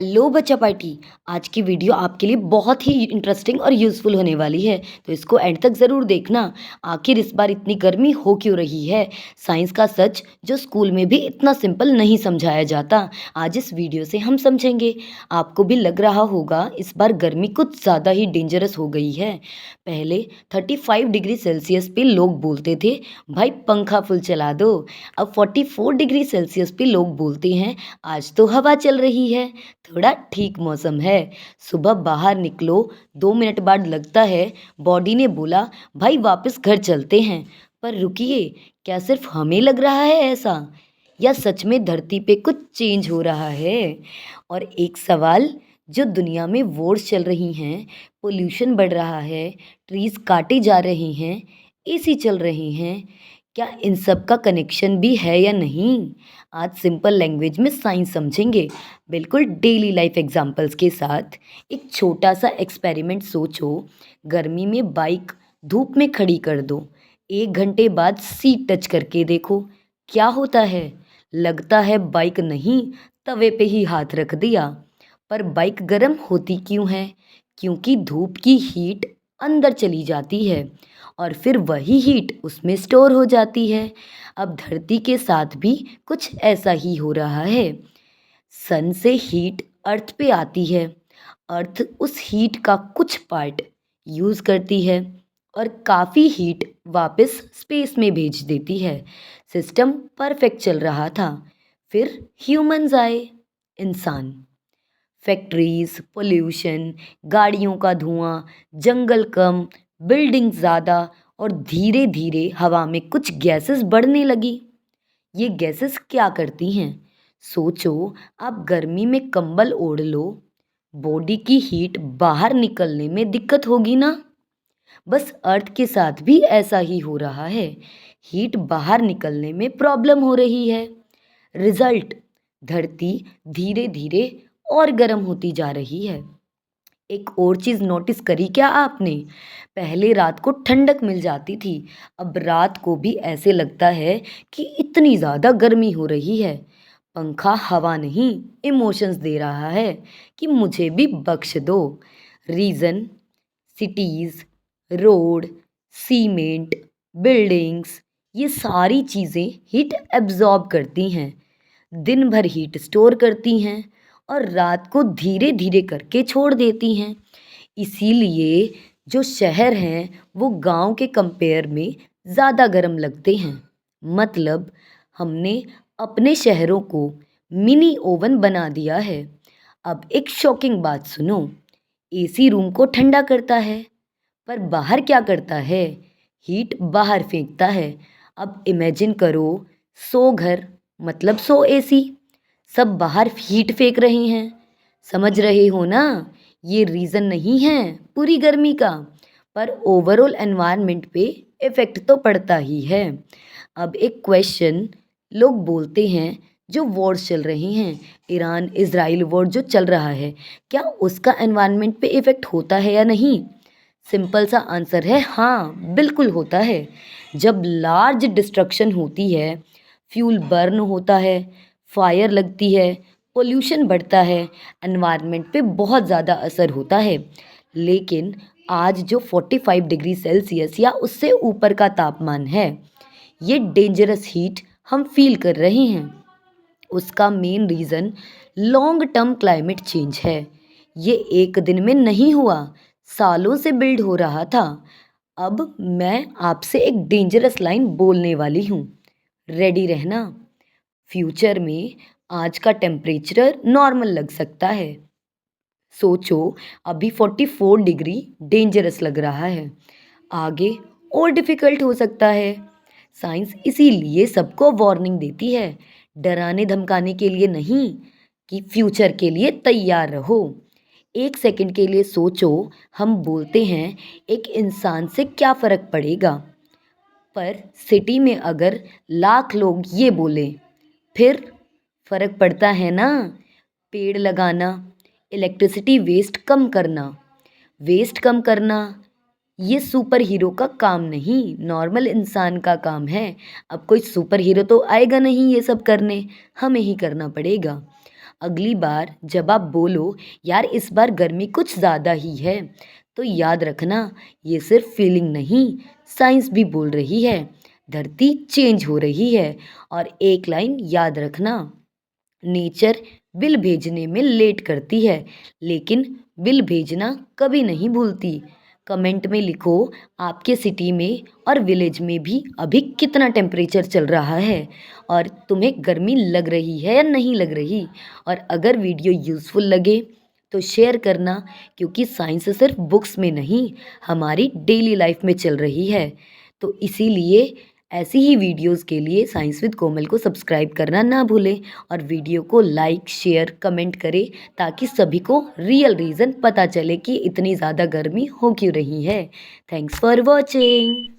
Hello बच्चा party. आज की वीडियो आपके लिए बहुत ही इंटरेस्टिंग और यूज़फुल होने वाली है, तो इसको एंड तक ज़रूर देखना। आखिर इस बार इतनी गर्मी हो क्यों रही है, साइंस का सच जो स्कूल में भी इतना सिंपल नहीं समझाया जाता, आज इस वीडियो से हम समझेंगे। आपको भी लग रहा होगा इस बार गर्मी कुछ ज़्यादा ही डेंजरस हो गई है। पहले 35 डिग्री सेल्सियस पे लोग बोलते थे भाई पंखा फुल चला दो। अब 44 डिग्री सेल्सियस पे लोग बोलते हैं आज तो हवा चल रही है, थोड़ा ठीक मौसम है। सुबह बाहर निकलो, 2 मिनट बाद लगता है बॉडी ने बोला भाई वापस घर चलते हैं। पर रुकिए, क्या सिर्फ हमें लग रहा है ऐसा, या सच में धरती पे कुछ चेंज हो रहा है? और एक सवाल जो दुनिया में वॉर्स चल रही हैं, पोल्यूशन बढ़ रहा है, ट्रीज काटे जा रहे हैं, एसी चल रहे हैं, क्या इन सब का कनेक्शन भी है या नहीं? आज सिंपल लैंग्वेज में साइंस समझेंगे, बिल्कुल डेली लाइफ एग्जांपल्स के साथ। एक छोटा सा एक्सपेरिमेंट सोचो, गर्मी में बाइक धूप में खड़ी कर दो, 1 घंटे बाद सीट टच करके देखो क्या होता है। लगता है बाइक नहीं, तवे पे ही हाथ रख दिया। पर बाइक गर्म होती क्यों है? क्योंकि धूप की हीट अंदर चली जाती है और फिर वही हीट उसमें स्टोर हो जाती है। अब धरती के साथ भी कुछ ऐसा ही हो रहा है। सन से हीट अर्थ पे आती है, अर्थ उस हीट का कुछ पार्ट यूज़ करती है और काफ़ी हीट वापस स्पेस में भेज देती है। सिस्टम परफेक्ट चल रहा था, फिर ह्यूमंस आए, इंसान। फैक्ट्रीज, पोल्यूशन, गाड़ियों का धुआं, जंगल कम, बिल्डिंग ज़्यादा, और धीरे धीरे हवा में कुछ गैसेस बढ़ने लगी। ये गैसेस क्या करती हैं? सोचो, आप गर्मी में कंबल ओढ़ लो, बॉडी की हीट बाहर निकलने में दिक्कत होगी ना? बस अर्थ के साथ भी ऐसा ही हो रहा है, हीट बाहर निकलने में प्रॉब्लम हो रही है। रिजल्ट, धरती धीरे धीरे और गर्म होती जा रही है। एक और चीज़ नोटिस करी क्या आपने? पहले रात को ठंडक मिल जाती थी, अब रात को भी ऐसे लगता है कि इतनी ज़्यादा गर्मी हो रही है। पंखा हवा नहीं, इमोशंस दे रहा है कि मुझे भी बख्श दो। Reason, cities, road, cement, buildings, ये सारी चीज़ें हीट एब्जॉर्ब करती हैं, दिन भर हीट स्टोर करती हैं और रात को धीरे धीरे करके छोड़ देती हैं। इसीलिए जो शहर हैं वो गांव के कंपेयर में ज़्यादा गर्म लगते हैं। मतलब हमने अपने शहरों को मिनी ओवन बना दिया है। अब एक शॉकिंग बात सुनो, एसी रूम को ठंडा करता है, पर बाहर क्या करता है? हीट बाहर फेंकता है। अब इमेजिन करो, 100 घर मतलब 100 एसी, सब बाहर हीट फेंक रहे हैं। समझ रहे हो ना? ये रीज़न नहीं है पूरी गर्मी का, पर ओवरऑल एनवायरनमेंट पे इफ़ेक्ट तो पड़ता ही है। अब एक क्वेश्चन, लोग बोलते हैं जो वॉर्स चल रही हैं, ईरान इज़राइल वॉर जो चल रहा है, क्या उसका एनवायरनमेंट पे इफ़ेक्ट होता है या नहीं? सिंपल सा आंसर है हाँ, बिल्कुल होता है। जब लार्ज डिस्ट्रक्शन होती है, फ्यूल बर्न होता है, फायर लगती है, पोल्यूशन बढ़ता है, एनवायरनमेंट पे बहुत ज़्यादा असर होता है। लेकिन आज जो 45 डिग्री सेल्सियस या उससे ऊपर का तापमान है, ये डेंजरस हीट हम फील कर रहे हैं, उसका main reason long term climate change है। ये एक दिन में नहीं हुआ, सालों से बिल्ड हो रहा था। अब मैं आपसे एक डेंजरस लाइन बोलने वाली हूँ, रेडी रहना। फ्यूचर में आज का टेम्परेचर नॉर्मल लग सकता है। सोचो, अभी 44 डिग्री डेंजरस लग रहा है, आगे और डिफ़िकल्ट हो सकता है। साइंस इसीलिए सबको वार्निंग देती है, डराने धमकाने के लिए नहीं, कि फ्यूचर के लिए तैयार रहो। एक सेकंड के लिए सोचो, हम बोलते हैं एक इंसान से क्या फ़र्क पड़ेगा, पर सिटी में अगर लाख लोग ये बोलें, फिर फ़र्क पड़ता है ना? पेड़ लगाना, इलेक्ट्रिसिटी वेस्ट कम करना, ये सुपर हीरो का काम नहीं, नॉर्मल इंसान का काम है। अब कोई सुपर हीरो तो आएगा नहीं ये सब करने, हमें ही करना पड़ेगा। अगली बार जब आप बोलो यार इस बार गर्मी कुछ ज़्यादा ही है, तो याद रखना ये सिर्फ फीलिंग नहीं, साइंस भी बोल रही है। धरती चेंज हो रही है। और एक लाइन याद रखना, नेचर बिल भेजने में लेट करती है, लेकिन बिल भेजना कभी नहीं भूलती। कमेंट में लिखो आपके सिटी में और विलेज में भी अभी कितना टेम्परेचर चल रहा है और तुम्हें गर्मी लग रही है या नहीं लग रही। और अगर वीडियो यूज़फुल लगे तो शेयर करना, क्योंकि साइंस सिर्फ बुक्स में नहीं, हमारी डेली लाइफ में चल रही है। तो इसीलिए ऐसी ही वीडियोस के लिए साइंस विद कोमल को सब्सक्राइब करना ना भूलें और वीडियो को लाइक शेयर कमेंट करें, ताकि सभी को रियल रीज़न पता चले कि इतनी ज़्यादा गर्मी हो क्यों रही है। Thanks for watching.